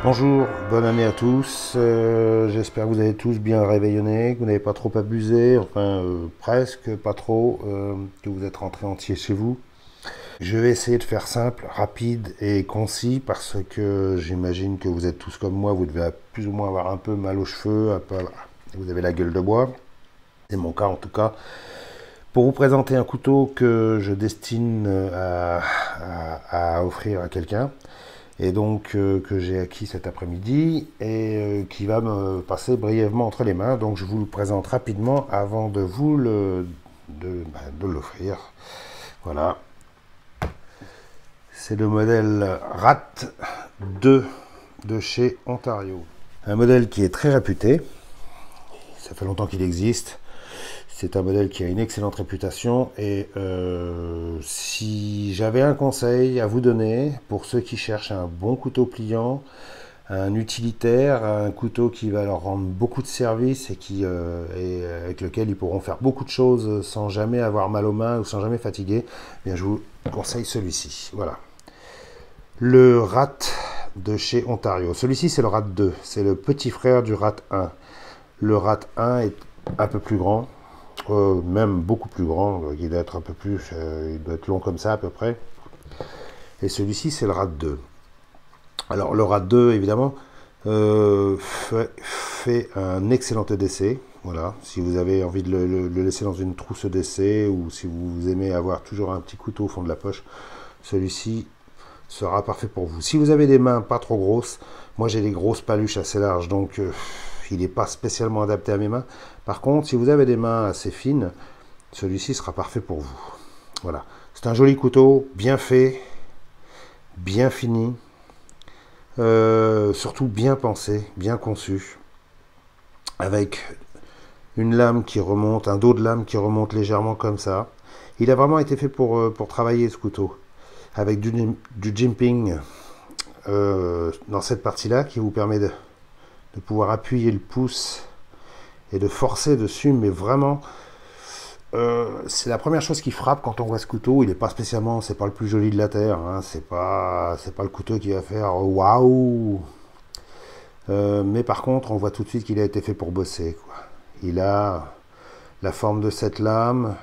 Bonjour, bonne année à tous, j'espère que vous avez tous bien réveillonné, que vous n'avez pas trop abusé, enfin presque pas trop, que vous êtes rentrés entiers chez vous. Je vais essayer de faire simple, rapide et concis parce que j'imagine que vous êtes tous comme moi, vous devez plus ou moins avoir un peu mal aux cheveux, vous avez la gueule de bois, c'est mon cas en tout cas. Pour vous présenter un couteau que je destine à offrir à quelqu'un, et donc que j'ai acquis cet après-midi et qui va me passer brièvement entre les mains. Donc je vous le présente rapidement avant de vous de l'offrir. Voilà. C'est le modèle RAT 2 de chez Ontario. Un modèle qui est très réputé. Ça fait longtemps qu'il existe. C'est un modèle qui a une excellente réputation et si j'avais un conseil à vous donner pour ceux qui cherchent un bon couteau pliant, un utilitaire, un couteau qui va leur rendre beaucoup de service et avec lequel ils pourront faire beaucoup de choses sans jamais avoir mal aux mains ou sans jamais fatiguer, eh bien je vous conseille celui-ci. Voilà. Le RAT de chez Ontario. Celui-ci c'est le RAT 2, c'est le petit frère du RAT 1. Le RAT 1 est un peu plus grand. Même beaucoup plus grand, il doit être un peu plus, il doit être long comme ça à peu près. Et celui-ci c'est le RAT 2. Alors le RAT 2 évidemment fait un excellent EDC. Voilà, si vous avez envie de le laisser dans une trousse EDC ou si vous aimez avoir toujours un petit couteau au fond de la poche, celui-ci sera parfait pour vous. Si vous avez des mains pas trop grosses, moi j'ai des grosses paluches assez larges donc il n'est pas spécialement adapté à mes mains. Par contre, si vous avez des mains assez fines, celui-ci sera parfait pour vous. Voilà. C'est un joli couteau, bien fait, bien fini, surtout bien pensé, bien conçu, avec une lame qui remonte, un dos de lame qui remonte légèrement comme ça. Il a vraiment été fait pour travailler ce couteau, avec du jimping dans cette partie-là qui vous permet de pouvoir appuyer le pouce et de forcer dessus, mais vraiment c'est la première chose qui frappe quand on voit ce couteau. Il n'est pas spécialement, c'est pas le plus joli de la terre, hein. C'est pas le couteau qui va faire waouh, mais par contre on voit tout de suite qu'il a été fait pour bosser, quoi. Il a la forme de cette lame,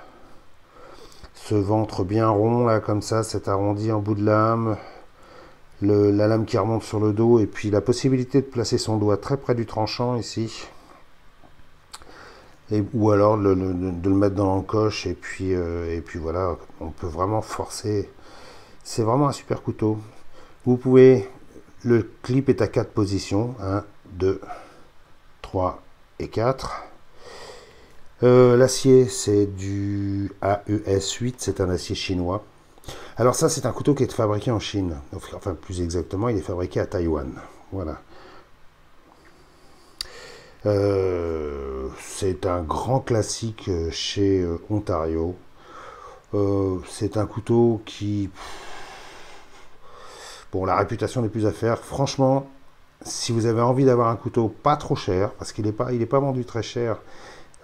ce ventre bien rond là comme ça, cet arrondi en bout de lame, la lame qui remonte sur le dos et puis la possibilité de placer son doigt très près du tranchant ici, ou alors de le mettre dans l'encoche et puis voilà, on peut vraiment forcer. C'est vraiment un super couteau. Vous pouvez, le clip est à 4 positions, 1, 2, 3 et 4. L'acier c'est du AES 8, c'est un acier chinois. Alors ça c'est un couteau qui est fabriqué en Chine, enfin plus exactement il est fabriqué à Taïwan. Voilà. C'est un grand classique chez Ontario. C'est un couteau qui, bon, la réputation n'est plus à faire. Franchement, si vous avez envie d'avoir un couteau pas trop cher, parce qu'il n'est pas vendu très cher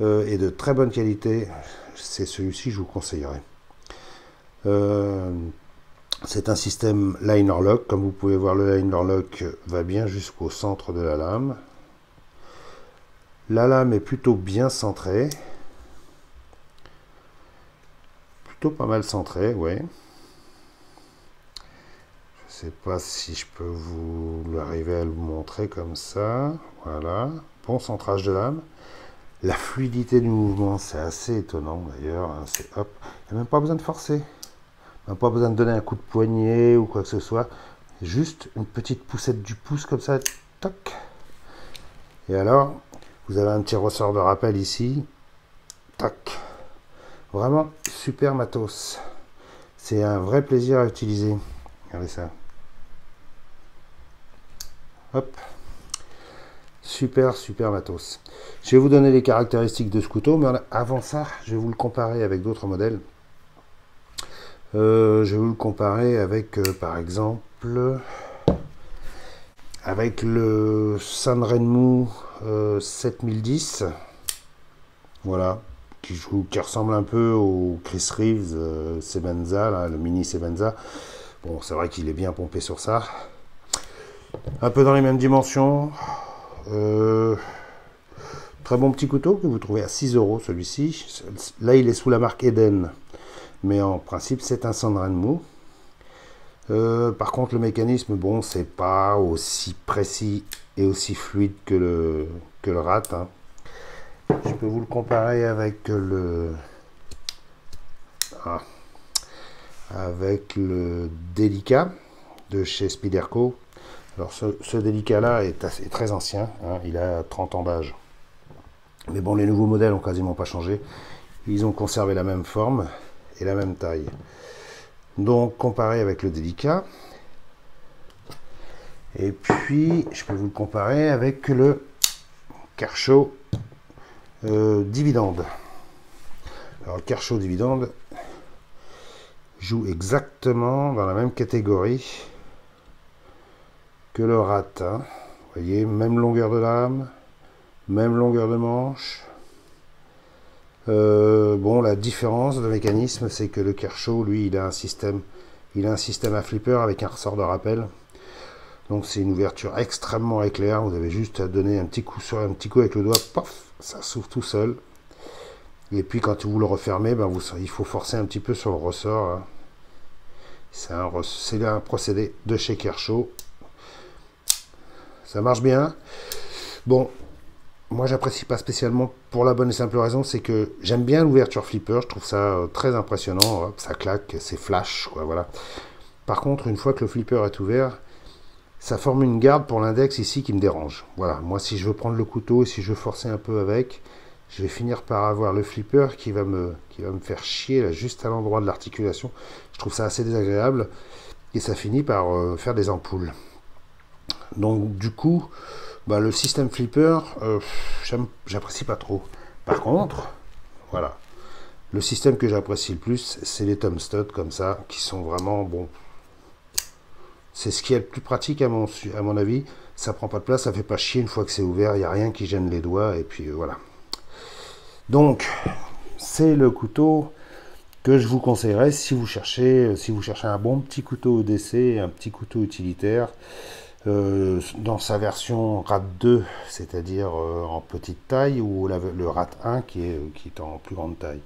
et de très bonne qualité, c'est celui-ci que je vous conseillerais. C'est un système liner lock. Comme vous pouvez voir, le liner lock va bien jusqu'au centre de la lame. La lame est plutôt bien centrée. Plutôt pas mal centrée, ouais. Je sais pas si je peux arriver à le montrer comme ça. Voilà. Bon centrage de lame. La fluidité du mouvement, c'est assez étonnant d'ailleurs. C'est hop. Il n'y a même pas besoin de forcer. Même pas besoin de donner un coup de poignet ou quoi que ce soit. Juste une petite poussette du pouce comme ça. Toc. Et alors, vous avez un petit ressort de rappel ici. Tac. Vraiment super matos. C'est un vrai plaisir à utiliser. Regardez ça. Hop. super matos. Je vais vous donner les caractéristiques de ce couteau, mais avant ça, je vais vous le comparer avec d'autres modèles. Je vais vous le comparer avec, par exemple, avec le Sanrenmu 7010. Voilà, qui ressemble un peu au Chris Reeves Sebenza, là, le mini Sebenza. Bon, c'est vrai qu'il est bien pompé sur ça. Un peu dans les mêmes dimensions. Très bon petit couteau que vous trouvez à 6 € celui-ci. Là, il est sous la marque Eden. Mais en principe, c'est un Sanrenmu. Par contre, le mécanisme, bon, c'est pas aussi précis et aussi fluide que le Rat. Hein. Je peux vous le comparer avec avec le Delica de chez Spyderco. Alors, ce Delica-là est très ancien. Hein, il a 30 ans d'âge. Mais bon, les nouveaux modèles ont quasiment pas changé. Ils ont conservé la même forme et la même taille. Donc, comparé avec le Delica. Et puis, je peux vous le comparer avec le Kershaw Dividende. Alors, le Kershaw Dividende joue exactement dans la même catégorie que le Rat. Hein. Vous voyez, même longueur de lame, même longueur de manche. Bon, la différence de mécanisme, c'est que le Kershaw, lui, il a un système à flipper avec un ressort de rappel. Donc c'est une ouverture extrêmement éclair. Vous avez juste à donner un petit coup avec le doigt, pof, ça s'ouvre tout seul. Et puis quand vous le refermez, ben il faut forcer un petit peu sur le ressort. Hein. C'est un procédé de chez Kershaw. Ça marche bien. Bon. Moi, j'apprécie pas spécialement pour la bonne et simple raison, c'est que j'aime bien l'ouverture flipper, je trouve ça très impressionnant, hop, ça claque, c'est flash, quoi, voilà. Par contre, une fois que le flipper est ouvert, ça forme une garde pour l'index ici qui me dérange. Voilà, moi, si je veux prendre le couteau et si je veux forcer un peu avec, je vais finir par avoir le flipper qui va me faire chier là, juste à l'endroit de l'articulation. Je trouve ça assez désagréable et ça finit par faire des ampoules. Donc, du coup, bah, le système flipper, j'apprécie pas trop. Par contre, voilà, le système que j'apprécie le plus, c'est les thumb studs comme ça, qui sont vraiment bon. C'est ce qui est le plus pratique à mon avis. Ça prend pas de place, ça fait pas chier une fois que c'est ouvert, il n'y a rien qui gêne les doigts, et puis voilà. Donc, c'est le couteau que je vous conseillerais si vous cherchez un bon petit couteau EDC, un petit couteau utilitaire. Dans sa version RAT 2, c'est-à-dire en petite taille, ou le RAT 1 qui est en plus grande taille.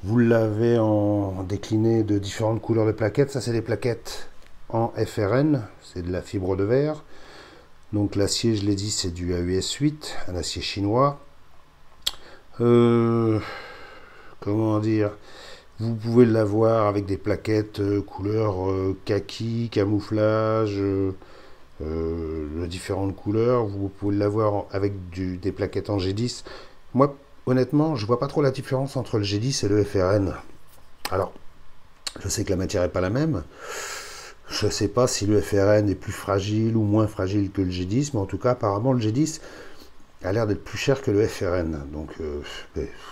Vous l'avez en décliné de différentes couleurs de plaquettes. Ça, c'est des plaquettes en FRN, c'est de la fibre de verre. Donc l'acier, je l'ai dit, c'est du AUS 8, un acier chinois. Comment dire, vous pouvez l'avoir avec des plaquettes couleur kaki, camouflage, de différentes couleurs. Vous pouvez l'avoir avec des plaquettes en G10. Moi, honnêtement, je vois pas trop la différence entre le G10 et le FRN. Alors, je sais que la matière n'est pas la même. Je ne sais pas si le FRN est plus fragile ou moins fragile que le G10, mais en tout cas, apparemment, le G10 a l'air d'être plus cher que le FRN. Donc,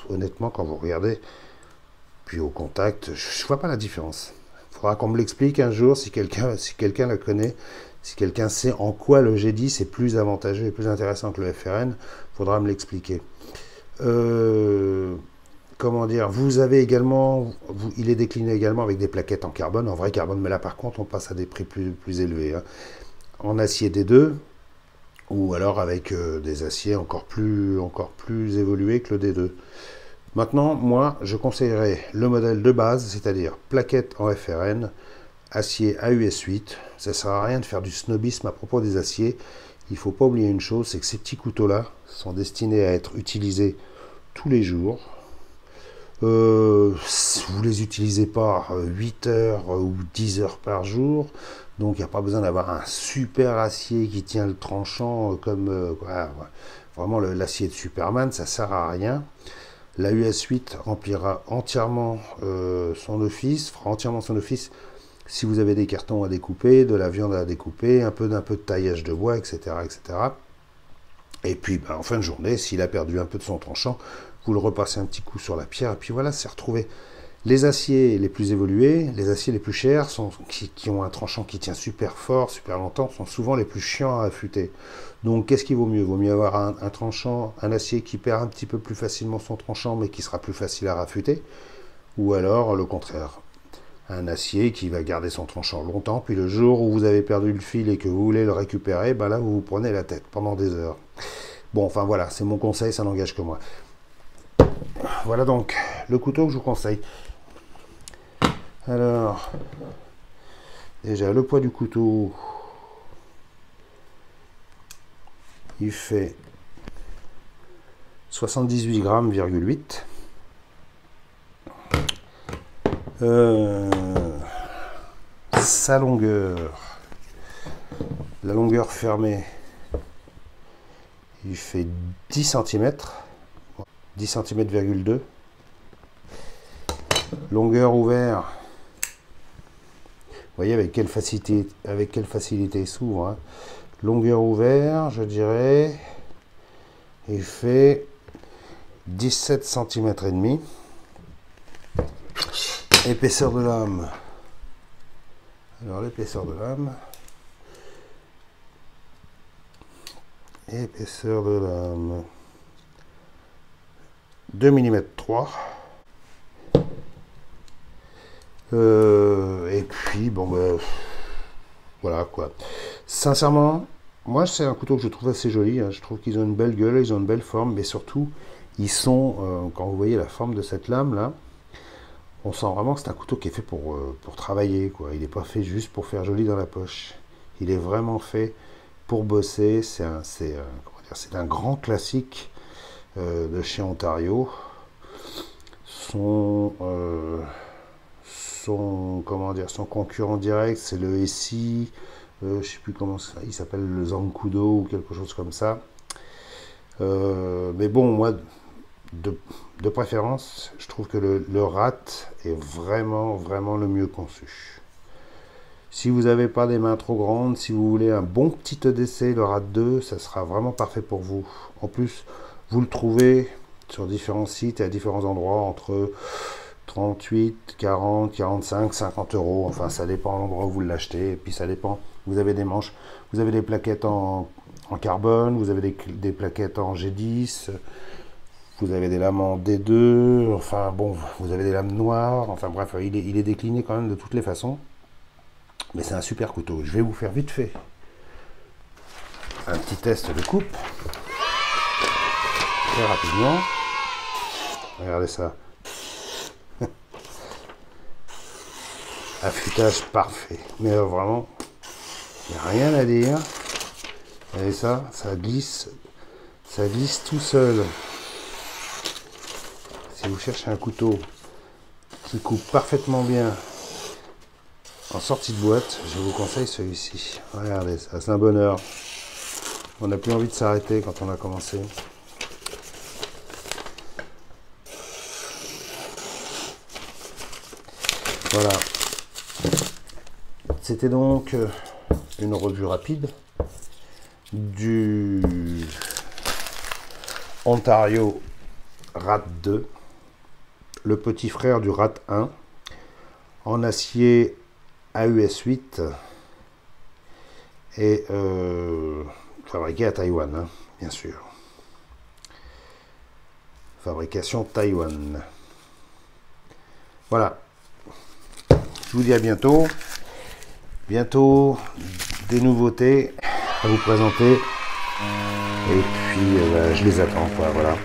honnêtement, quand vous regardez, puis au contact, je vois pas la différence. Il faudra qu'on me l'explique un jour si quelqu'un la connaît, si quelqu'un sait en quoi le G10 est plus avantageux et plus intéressant que le FRN, il faudra me l'expliquer. Comment dire, vous avez également, il est décliné également avec des plaquettes en carbone, en vrai carbone, mais là par contre on passe à des prix plus élevés. Hein. En acier D2, ou alors avec des aciers encore plus évolués que le D2. Maintenant, moi, je conseillerais le modèle de base, c'est-à-dire plaquette en FRN, acier AUS 8. Ça ne sert à rien de faire du snobisme à propos des aciers. Il ne faut pas oublier une chose, c'est que ces petits couteaux-là sont destinés à être utilisés tous les jours. Vous ne les utilisez pas 8 heures ou 10 heures par jour. Donc, il n'y a pas besoin d'avoir un super acier qui tient le tranchant comme vraiment l'acier de Superman. Ça ne sert à rien. La US 8 remplira entièrement son office, fera entièrement son office si vous avez des cartons à découper, de la viande à découper, un peu de taillage de bois, etc., etc. Et puis en fin de journée, s'il a perdu un peu de son tranchant, vous le repassez un petit coup sur la pierre, et puis voilà, c'est retrouvé. Les aciers les plus évolués, les aciers les plus chers, qui ont un tranchant qui tient super fort, super longtemps, sont souvent les plus chiants à affûter. Donc qu'est-ce qui vaut mieux? Vaut mieux avoir un tranchant, un acier qui perd un petit peu plus facilement son tranchant, mais qui sera plus facile à raffûter, ou alors le contraire. Un acier qui va garder son tranchant longtemps, puis le jour où vous avez perdu le fil et que vous voulez le récupérer, ben là vous vous prenez la tête pendant des heures. Bon, enfin voilà, c'est mon conseil, ça n'engage que moi. Voilà donc le couteau que je vous conseille. Alors, déjà le poids du couteau, il fait 78 grammes, sa longueur, la longueur fermée, il fait 10 cm, 10 cm,2. Longueur ouverte, vous voyez avec quelle facilité il s'ouvre. Hein. Longueur ouverte, je dirais, il fait 17 cm et demi. Épaisseur de lame. Alors l'épaisseur de lame. Épaisseur de lame. 2 mm 3. Et puis bon ben voilà quoi. Sincèrement, moi c'est un couteau que je trouve assez joli. Hein. Je trouve qu'ils ont une belle gueule, ils ont une belle forme, mais surtout ils sont, quand vous voyez la forme de cette lame là, on sent vraiment que c'est un couteau qui est fait pour travailler quoi. Il n'est pas fait juste pour faire joli dans la poche. Il est vraiment fait pour bosser. C'est un grand classique de chez Ontario. Son concurrent direct, c'est le SI, je sais plus comment ça, il s'appelle le Zancudo ou quelque chose comme ça. Mais bon, moi, de préférence, je trouve que le Rat est vraiment le mieux conçu. Si vous n'avez pas des mains trop grandes, si vous voulez un bon petit EDC, le Rat 2, ça sera vraiment parfait pour vous. En plus, vous le trouvez sur différents sites et à différents endroits entre 38, 40, 45, 50 euros. Enfin, ça dépend de l'endroit où vous l'achetez. Et puis, ça dépend. Vous avez des manches, vous avez des plaquettes en carbone, vous avez des plaquettes en G10, vous avez des lames en D2. Enfin, bon, vous avez des lames noires. Enfin, bref, il est décliné quand même de toutes les façons. Mais c'est un super couteau. Je vais vous faire vite fait un petit test de coupe. Très rapidement. Regardez ça. Affûtage parfait. Mais vraiment, il n'y a rien à dire. Et ça glisse tout seul. Si vous cherchez un couteau qui coupe parfaitement bien en sortie de boîte, je vous conseille celui-ci. Regardez ça, c'est un bonheur. On n'a plus envie de s'arrêter quand on a commencé. Voilà. C'était donc une revue rapide du Ontario Rat 2, le petit frère du Rat 1, en acier AUS 8 et fabriqué à Taïwan, hein, bien sûr. Fabrication Taïwan. Voilà. Je vous dis à bientôt. Bientôt des nouveautés à vous présenter. Et puis je les attends, quoi, voilà.